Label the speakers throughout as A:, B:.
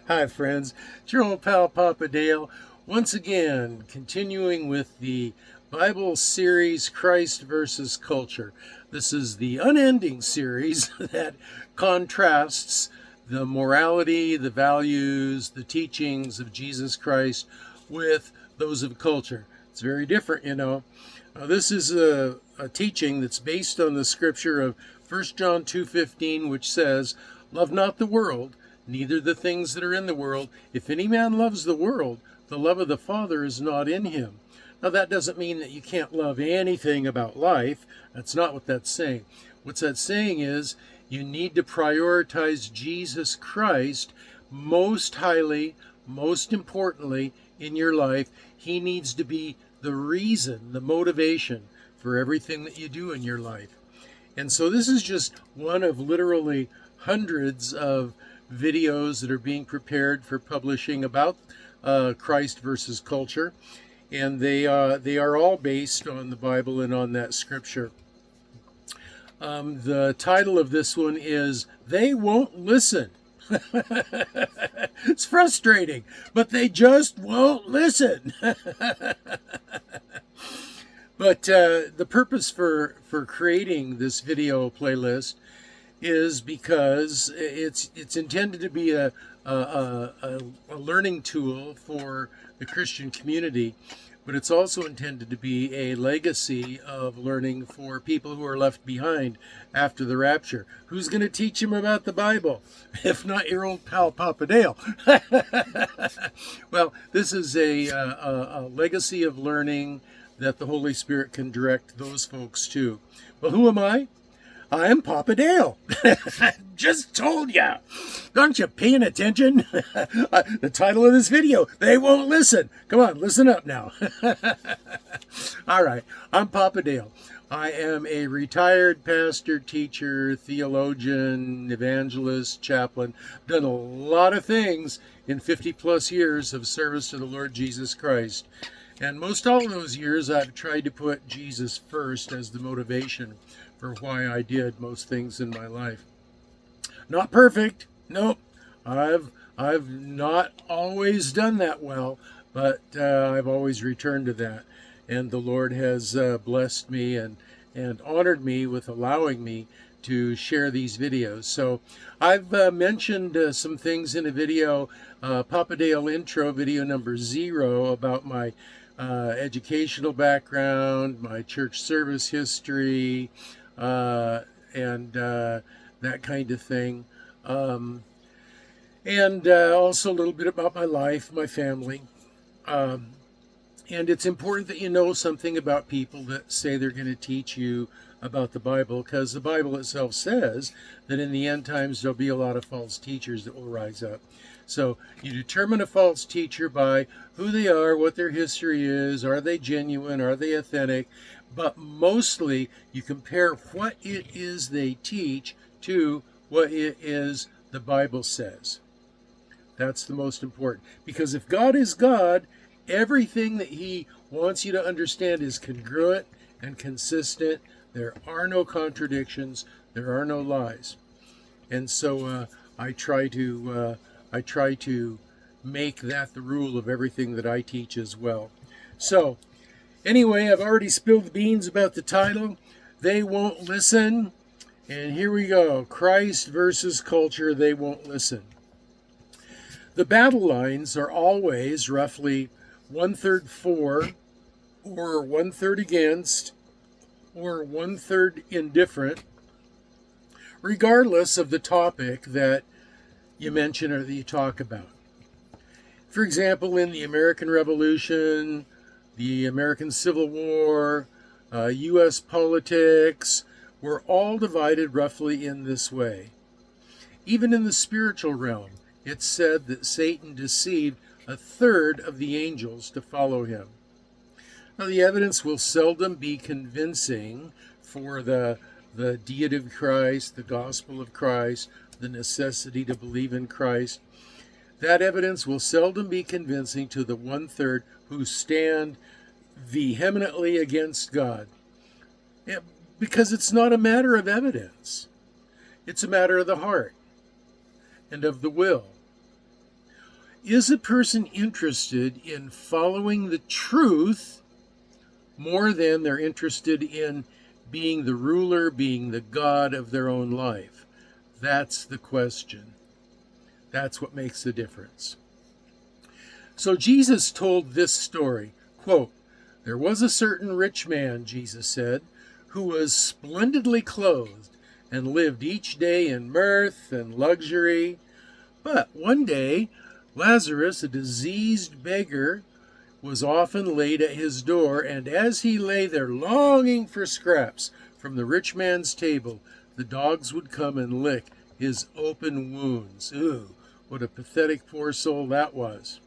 A: Hi, friends. It's your old pal Papa Dale. Once again, continuing with the Bible series Christ versus Culture. This is the unending series that contrasts the morality, the values, the teachings of Jesus Christ with those of culture. It's very different, you know. This is a teaching that's based on the scripture of 1 John 2:15, which says, "Love not the world, neither the things that are in the world. If any man loves the world, the love of the Father is not in him." Now, that doesn't mean that you can't love anything about life. That's not what that's saying. What that's saying is you need to prioritize Jesus Christ most highly, most importantly in your life. He needs to be the reason, the motivation for everything that you do in your life. And so this is just one of literally hundreds of videos that are being prepared for publishing about Christ versus culture. And they are all based on the Bible and on that scripture. The title of this one is "They Won't Listen." It's frustrating, but they just won't listen. But the purpose for creating this video playlist is because it's intended to be a learning tool for the Christian community, but it's also intended to be a legacy of learning for people who are left behind after the rapture. Who's going to teach them about the Bible, if not your old pal Papa Dale? Well, this is a legacy of learning that the Holy Spirit can direct those folks to. Well, who am I? I am Papa Dale. Just told ya. Aren't you paying attention? The title of this video, "They Won't Listen." Come on, listen up now. All right, I'm Papa Dale. I am a retired pastor, teacher, theologian, evangelist, chaplain. Done a lot of things in 50 plus years of service to the Lord Jesus Christ. And most all of those years, I've tried to put Jesus first as the motivation for why I did most things in my life. Not perfect. Nope. I've not always done that well, but I've always returned to that. And the Lord has blessed me and honored me with allowing me to share these videos. So I've mentioned some things in a video, Papa Dale intro, video number 0, about my educational background, my church service history, and that kind of thing. And also a little bit about my life, my family. And it's important that you know something about people that say they're going to teach you about the Bible, because the Bible itself says that in the end times there'll be a lot of false teachers that will rise up. So you determine a false teacher by who they are, what their history is, are they genuine, are they authentic, but mostly you compare what it is they teach to what it is the Bible says. That's the most important. Because if God is God, everything that He wants you to understand is congruent and consistent. There are no contradictions. There are no lies. And so I try to make that the rule of everything that I teach as well. So anyway, I've already spilled the beans about the title. They won't listen. And here we go. Christ versus culture. They won't listen. The battle lines are always roughly 1/3 for, or 1/3 against, or 1/3 indifferent, regardless of the topic that you mention or that you talk about. For example, in the American Revolution, the American Civil War, U.S. politics, we're all divided roughly in this way. Even in the spiritual realm, it's said that Satan deceived 1/3 of the angels to follow him. Now, the evidence will seldom be convincing for the deity of Christ, the gospel of Christ, the necessity to believe in Christ. That evidence will seldom be convincing to the 1/3 who stand vehemently against God. Because it's not a matter of evidence. It's a matter of the heart. and of the will. Is a person interested in following the truth more than they're interested in being the ruler, being the God of their own life? That's the question. That's what makes the difference. So Jesus told this story, quote, "There was a certain rich man," Jesus said, "who was splendidly clothed and lived each day in mirth and luxury. But one day Lazarus, a diseased beggar, was often laid at his door, and as he lay there longing for scraps from the rich man's table, the dogs would come and lick his open wounds." Ooh, what a pathetic poor soul that was.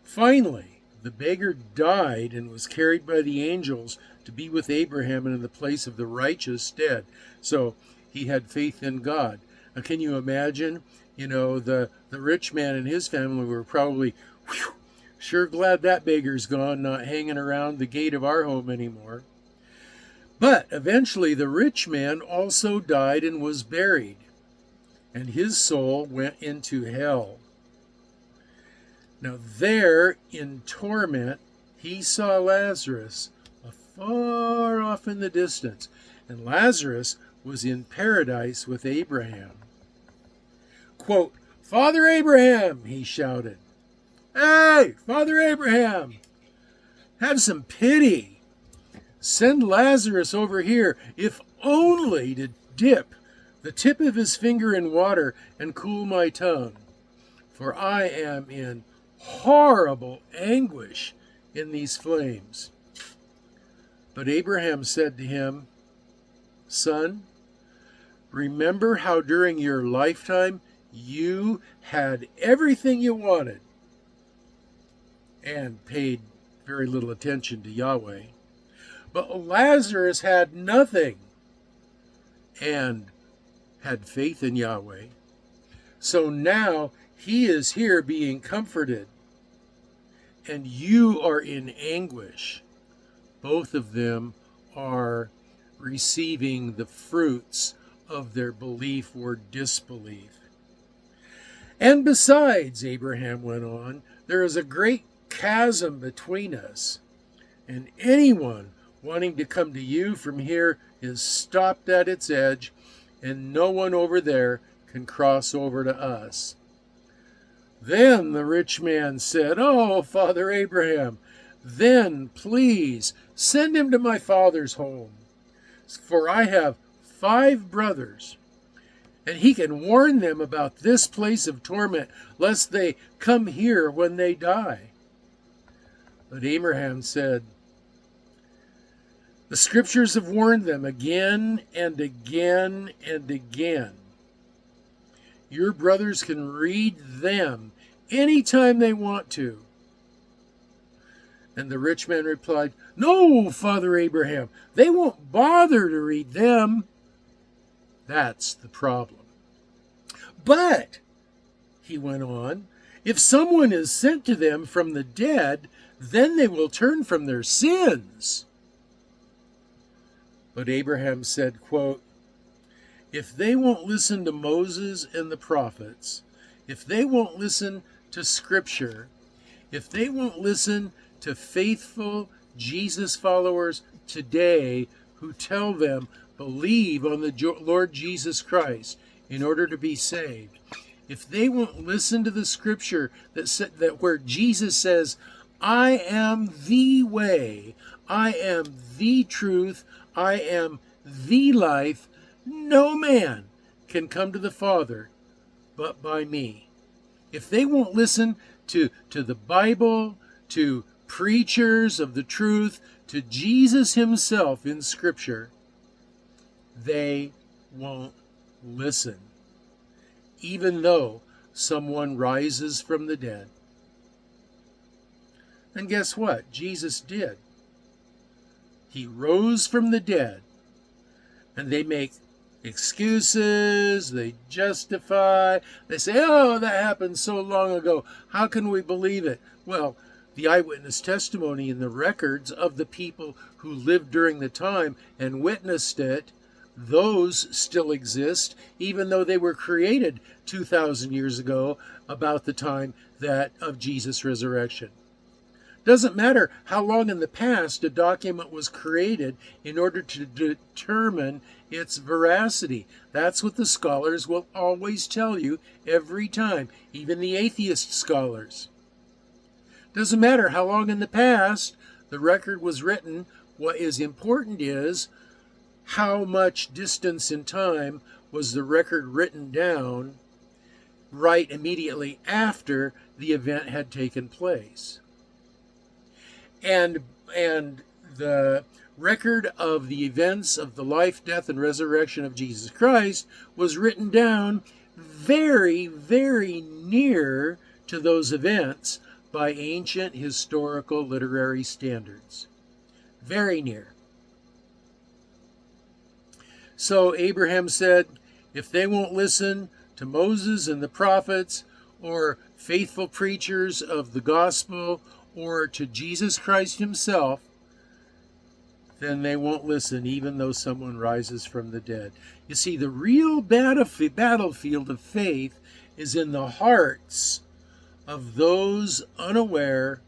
A: Finally, the beggar died and was carried by the angels to be with Abraham and in the place of the righteous dead. So he had faith in God. Now, can you imagine? The rich man and his family were probably, whew, sure glad that beggar's gone, not hanging around the gate of our home anymore. But eventually the rich man also died and was buried, and his soul went into hell. Now there, in torment, he saw Lazarus afar off in the distance, and Lazarus was in paradise with Abraham. Quote, "Father Abraham," he shouted. "Hey, Father Abraham, have some pity. Send Lazarus over here, if only to dip the tip of his finger in water and cool my tongue, for I am in horrible anguish in these flames." But Abraham said to him, "Son, remember how during your lifetime you had everything you wanted and paid very little attention to Yahweh. But Lazarus had nothing and had faith in Yahweh. So now he is here being comforted, and you are in anguish." Both of them are receiving the fruits of their belief or disbelief. "And besides," Abraham went on, "there is a great chasm between us, and anyone wanting to come to you from here is stopped at its edge, and no one over there can cross over to us." Then the rich man said, "Oh, Father Abraham, then please send him to my father's home, for I have 5 brothers, and he can warn them about this place of torment, lest they come here when they die." But Abraham said, "The scriptures have warned them again and again and again. Your brothers can read them anytime they want to." And the rich man replied, "No, Father Abraham, they won't bother to read them." That's the problem. "But," he went on, "if someone is sent to them from the dead, then they will turn from their sins." But Abraham said, quote, "If they won't listen to Moses and the prophets, if they won't listen to Scripture, if they won't listen to faithful Jesus followers today who tell them, believe on the Lord Jesus Christ in order to be saved, if they won't listen to the Scripture that where Jesus says, 'I am the way, I am the truth, I am the life, no man can come to the Father but by me,' if they won't listen to the Bible, to preachers of the truth, to Jesus himself in Scripture, they won't listen, even though someone rises from the dead." And guess what? Jesus did. He rose from the dead, and they make excuses, they justify, they say, "Oh, that happened so long ago. How can we believe it?" Well, the eyewitness testimony and the records of the people who lived during the time and witnessed it those still exist, even though they were created 2,000 years ago, about the time that of Jesus' resurrection. Doesn't matter how long in the past a document was created in order to determine its veracity. That's what the scholars will always tell you every time, even the atheist scholars. Doesn't matter how long in the past the record was written. What is important is how much distance in time was the record written down right immediately after the event had taken place. And the record of the events of the life, death, and resurrection of Jesus Christ was written down very, very near to those events by ancient historical literary standards. Very near. So Abraham said, if they won't listen to Moses and the prophets, or faithful preachers of the gospel, or to Jesus Christ himself, then they won't listen, even though someone rises from the dead. You see, the real battlefield of faith is in the hearts of those unaware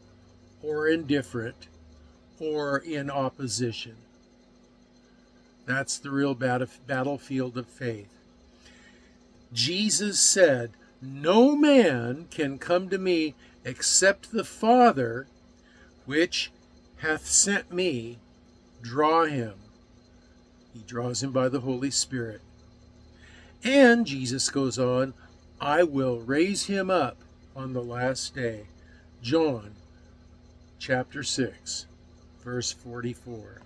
A: or indifferent or in opposition. That's the real battlefield of faith. Jesus said, no man can come to me except the Father, which hath sent me, draw him. He draws him by the Holy Spirit. And Jesus goes on, I will raise him up on the last day. John chapter 6, verse 44.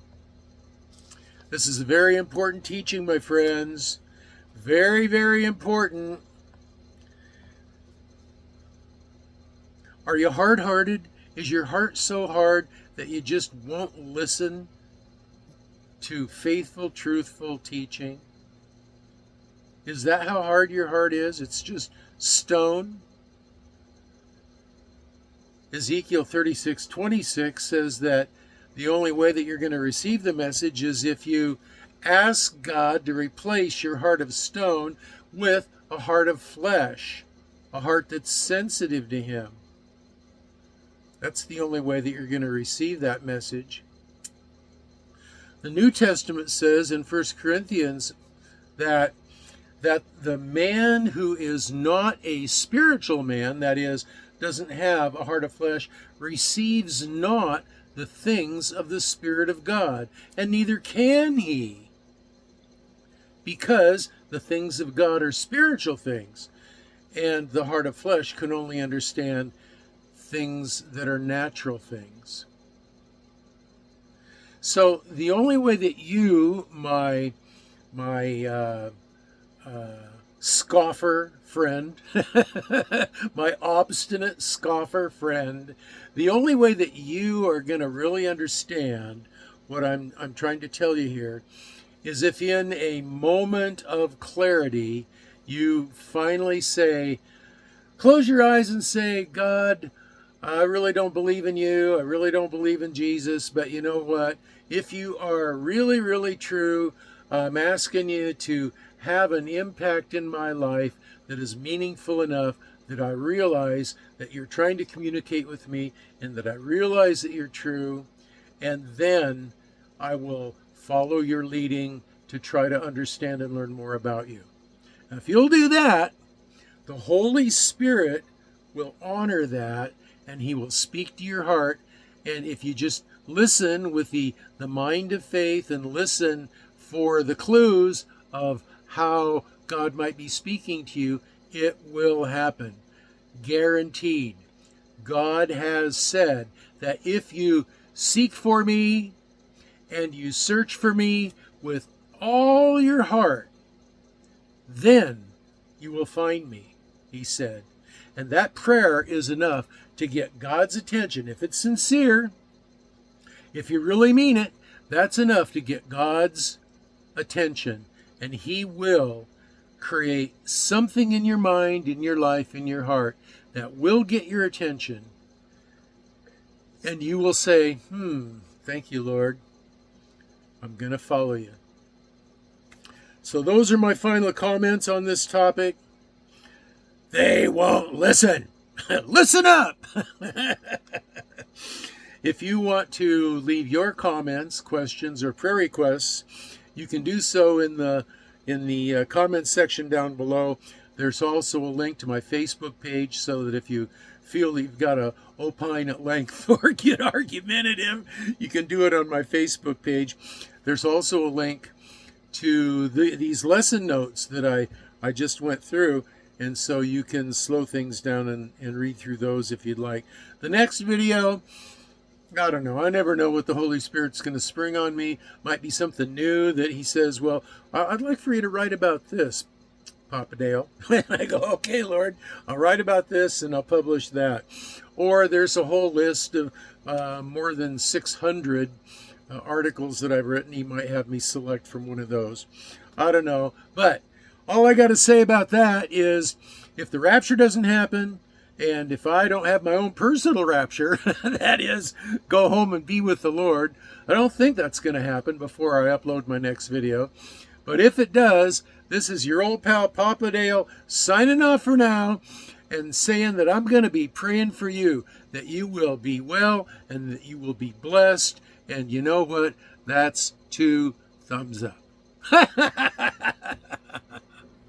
A: This is a very important teaching, my friends. Very, very important. Are you hard-hearted? Is your heart so hard that you just won't listen to faithful, truthful teaching? Is that how hard your heart is? It's just stone? Ezekiel 36:26 says that the only way that you're going to receive the message is if you ask God to replace your heart of stone with a heart of flesh, a heart that's sensitive to him. That's the only way that you're going to receive that message. The New Testament says in 1 Corinthians that the man who is not a spiritual man, that is, doesn't have a heart of flesh, receives not the things of the Spirit of God, and neither can he, because the things of God are spiritual things, and the heart of flesh can only understand things that are natural things. So the only way that you, my scoffer friend, my obstinate scoffer friend, the only way that you are going to really understand what I'm trying to tell you here is if in a moment of clarity you finally say, close your eyes and say, God, I really don't believe in you. I really don't believe in Jesus. But you know what? If you are really, really true, I'm asking you to have an impact in my life that is meaningful enough that I realize that you're trying to communicate with me and that I realize that you're true. And then I will follow your leading to try to understand and learn more about you. Now, if you'll do that, the Holy Spirit will honor that, and he will speak to your heart. And if you just listen with the mind of faith and listen for the clues of how God might be speaking to you, it will happen. Guaranteed. God has said that if you seek for me and you search for me with all your heart, then you will find me, he said. And that prayer is enough to get God's attention. If it's sincere, if you really mean it, that's enough to get God's attention. And he will create something in your mind, in your life, in your heart that will get your attention. And you will say, thank you, Lord. I'm going to follow you. So those are my final comments on this topic. They won't listen. Listen up. If you want to leave your comments, questions, or prayer requests, you can do so in the comments section down below. There's also a link to my Facebook page, so that if you feel that you've got to opine at length or get argumentative, you can do it on my Facebook page. There's also a link to these lesson notes that I just went through, and so you can slow things down and read through those if you'd like. The next video, I don't know. I never know what the Holy Spirit's going to spring on me. Might be something new that he says, well, I'd like for you to write about this, Papa Dale. And I go, okay, Lord, I'll write about this and I'll publish that. Or there's a whole list of more than 600 articles that I've written. He might have me select from one of those. I don't know. But all I got to say about that is, if the rapture doesn't happen, and if I don't have my own personal rapture, that is, go home and be with the Lord, I don't think that's going to happen before I upload my next video. But if it does, this is your old pal Papa Dale signing off for now and saying that I'm going to be praying for you, that you will be well and that you will be blessed. And you know what? That's 2 thumbs up.